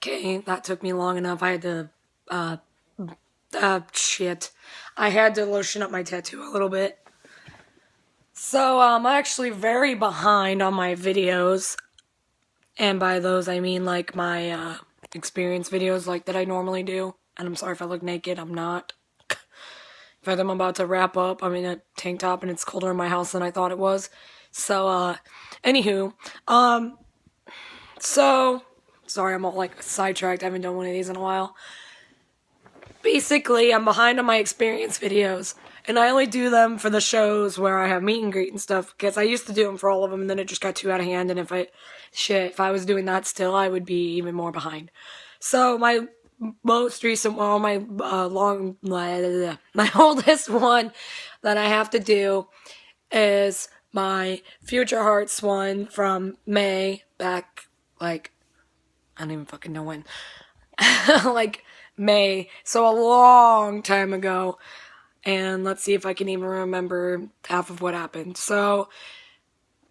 Okay, that took me long enough. I had to, shit. I had to lotion up my tattoo a little bit. So, I'm actually very behind on my videos. And by those, I mean, like, my, experience videos, like, that I normally do. And I'm sorry if I look naked, I'm not. In fact, I'm about to wrap up. I'm in a tank top and it's colder in my house than I thought it was. So, anywho, so, sorry, I'm all, like, sidetracked. I haven't done one of these in a while. Basically, I'm behind on my experience videos, and I only do them for the shows where I have meet and greet and stuff, because I used to do them for all of them, and then it just got too out of hand, and if I was doing that still, I would be even more behind. So, my most recent one, my oldest one that I have to do is my Future Hearts one from May, back, like, I don't even fucking know when. like, May, so a long time ago, and let's see if I can even remember half of what happened. So,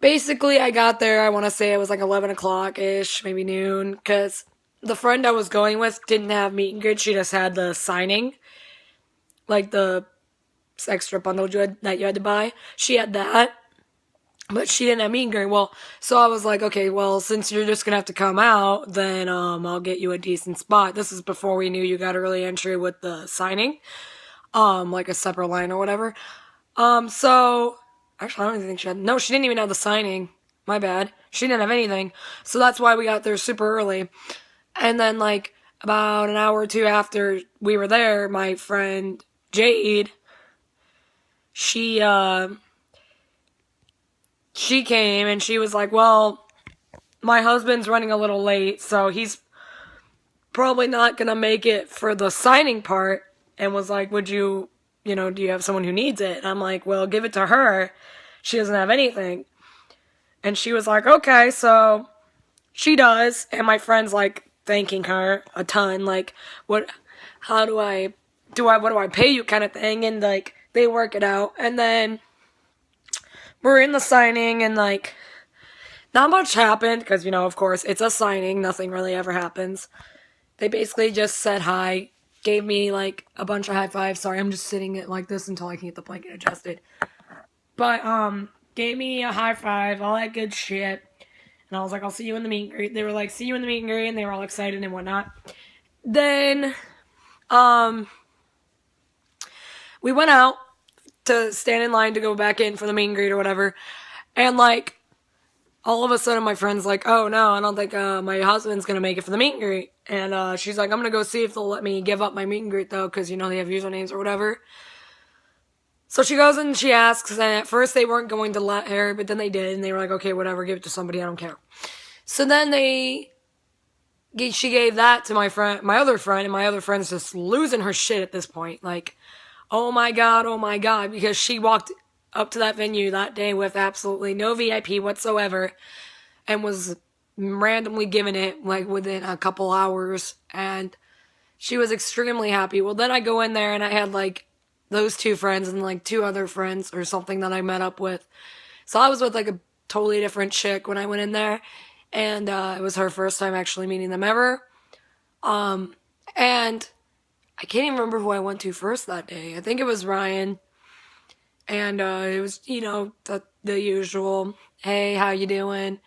basically, I got there, I want to say it was like 11 o'clock-ish, maybe noon, because the friend I was going with didn't have meet and greet, she just had the signing, like the extra bundle that you had to buy. She had that, but she didn't have meet and greet. Well, so I was like, okay, well, since you're just gonna have to come out, then I'll get you a decent spot. This is before we knew you got early entry with the signing, like a separate line or whatever. So actually, I don't even think she had. No, she didn't even have the signing. My bad. She didn't have anything. So that's why we got there super early. And then, like, about an hour or two after we were there, my friend Jade, she came and she was like, well, my husband's running a little late, so he's probably not gonna make it for the signing part, and was like, would you, do you have someone who needs it? And I'm like, well, give it to her. She doesn't have anything. And she was like, okay, so she does. And my friend's like thanking her a ton, like, what do I pay you kind of thing. And like, they work it out. And then we're in the signing and like, not much happened because, of course, it's a signing. Nothing really ever happens. They basically just said hi, gave me like a bunch of high fives. Sorry, I'm just sitting it like this until I can get the blanket adjusted. But, gave me a high five, all that good shit. And I was like, I'll see you in the meet and greet. They were like, see you in the meet and greet, and they were all excited and whatnot. Then, we went out to stand in line to go back in for the meet and greet or whatever. And like, all of a sudden my friend's like, oh no, I don't think my husband's gonna make it for the meet and greet. And she's like, I'm gonna go see if they'll let me give up my meet and greet though, because they have usernames or whatever. So she goes and she asks, and at first they weren't going to let her, but then they did, and they were like, okay, whatever, give it to somebody, I don't care. So then she gave that to my other friend, and my other friend's just losing her shit at this point. Like, oh my god, because she walked up to that venue that day with absolutely no VIP whatsoever, and was randomly given it, like, within a couple hours, and she was extremely happy. Well, then I go in there, and I had, like, those two friends and, like, two other friends or something that I met up with. So I was with, like, a totally different chick when I went in there, and it was her first time actually meeting them ever. And I can't even remember who I went to first that day. I think it was Ryan. And it was, the usual, hey, how you doing?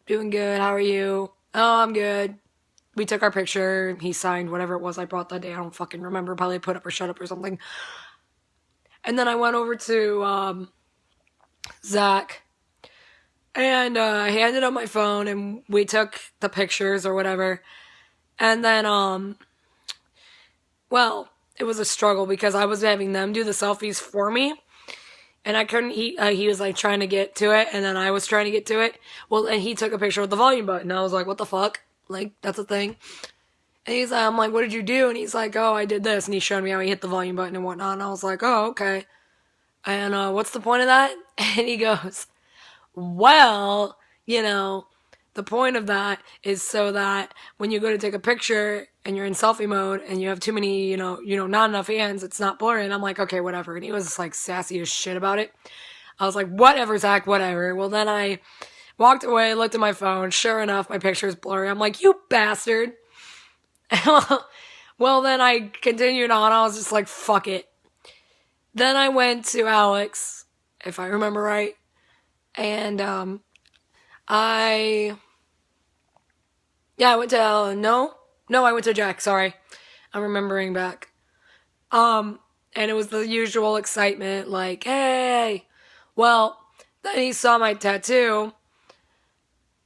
Doing good, how are you? Oh, I'm good. We took our picture, he signed whatever it was I brought that day, I don't fucking remember, probably put up or shut up or something. And then I went over to Zach, and I handed him my phone, and we took the pictures or whatever. And then, well, it was a struggle because I was having them do the selfies for me. And I couldn't, he was like trying to get to it, and then I was trying to get to it. Well, and he took a picture with the volume button. I was like, what the fuck? Like, that's a thing. And I'm like, what did you do? And he's like, oh, I did this. And he showed me how he hit the volume button and whatnot. And I was like, oh, okay. And what's the point of that? And he goes, well, the point of that is so that when you go to take a picture and you're in selfie mode and you have too many, not enough hands, it's not blurry. And I'm like, okay, whatever. And he was just like sassy as shit about it. I was like, whatever, Zach, whatever. Well, then I walked away, looked at my phone. Sure enough, my picture is blurry. I'm like, you bastard. Well, then I continued on. I was just like, fuck it. Then I went to Alex, if I remember right. And, I went to, no, I went to Jack, sorry. I'm remembering back. And it was the usual excitement, like, hey. Well, then he saw my tattoo.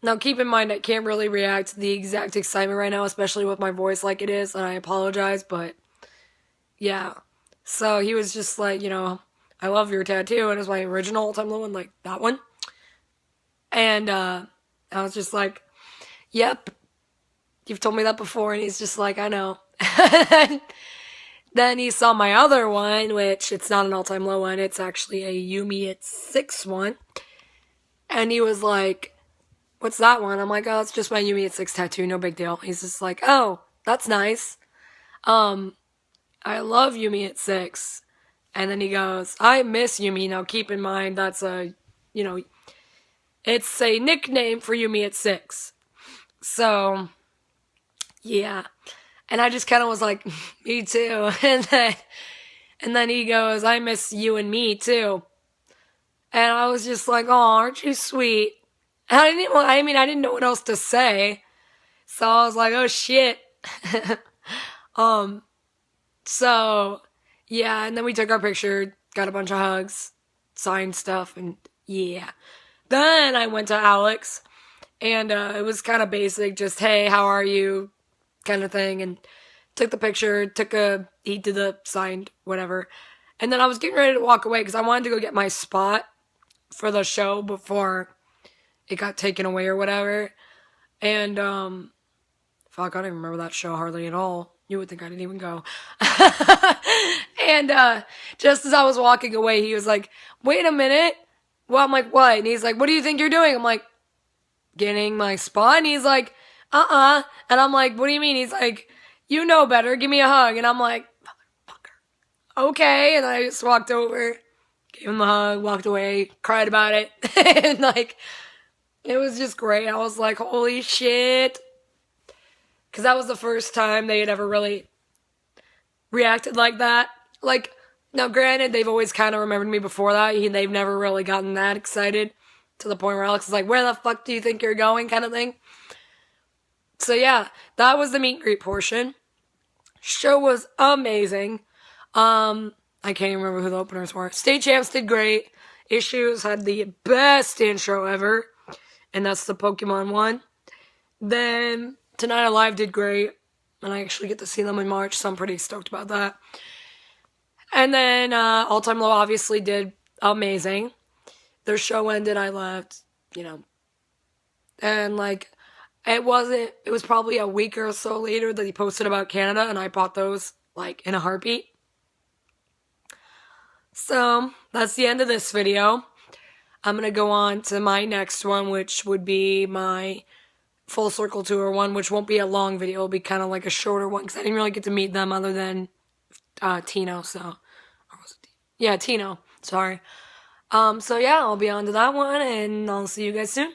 Now, keep in mind, I can't really react to the exact excitement right now, especially with my voice like it is, and I apologize, but yeah. So he was just like, I love your tattoo, and it was my original all-time low one, like that one. And I was just like, yep, you've told me that before, and he's just like, I know. Then he saw my other one, which it's not an all-time low one, it's actually a Yumi at 6 one. And he was like, what's that one? I'm like, oh, it's just my Yumi at 6 tattoo, no big deal. He's just like, oh, that's nice. I love Yumi at 6. And then he goes, I miss Yumi. Now keep in mind, that's it's a nickname for Yumi at 6. So, yeah. And I just kind of was like, me too. And then he goes, I miss you and me too. And I was just like, oh, aren't you sweet? And I didn't know what else to say. So I was like, oh shit. So yeah, and then we took our picture, got a bunch of hugs, signed stuff, and yeah. Then I went to Alex, and it was kind of basic, just, hey, how are you, kind of thing, and took the picture, he did the signed, whatever. And then I was getting ready to walk away, because I wanted to go get my spot for the show before it got taken away or whatever. And, fuck, I don't even remember that show hardly at all. You would think I didn't even go. And, just as I was walking away, he was like, wait a minute. Well, I'm like, what? And he's like, what do you think you're doing? I'm like, getting my spot. And he's like, And I'm like, what do you mean? He's like, you know better. Give me a hug. And I'm like, motherfucker. Okay. And I just walked over, gave him a hug, walked away, cried about it. And like, it was just great. I was like, holy shit. Because that was the first time they had ever really reacted like that. Like, now granted, they've always kind of remembered me before that. They've never really gotten that excited to the point where Alex is like, where the fuck do you think you're going, kind of thing. So yeah, that was the meet and greet portion. Show was amazing. I can't even remember who the openers were. State Champs did great. Issues had the best intro ever, and that's the Pokemon one. Then Tonight Alive did great, and I actually get to see them in March, so I'm pretty stoked about that. And then All Time Low obviously did amazing. Their show ended, I left, and like, it was probably a week or so later that he posted about Canada, and I bought those like in a heartbeat. So that's the end of this video. I'm going to go on to my next one, which would be my Full Circle Tour one, which won't be a long video. It'll be kind of like a shorter one, because I didn't really get to meet them other than Tino, so... Yeah, Tino. Sorry. So yeah, I'll be on to that one, and I'll see you guys soon.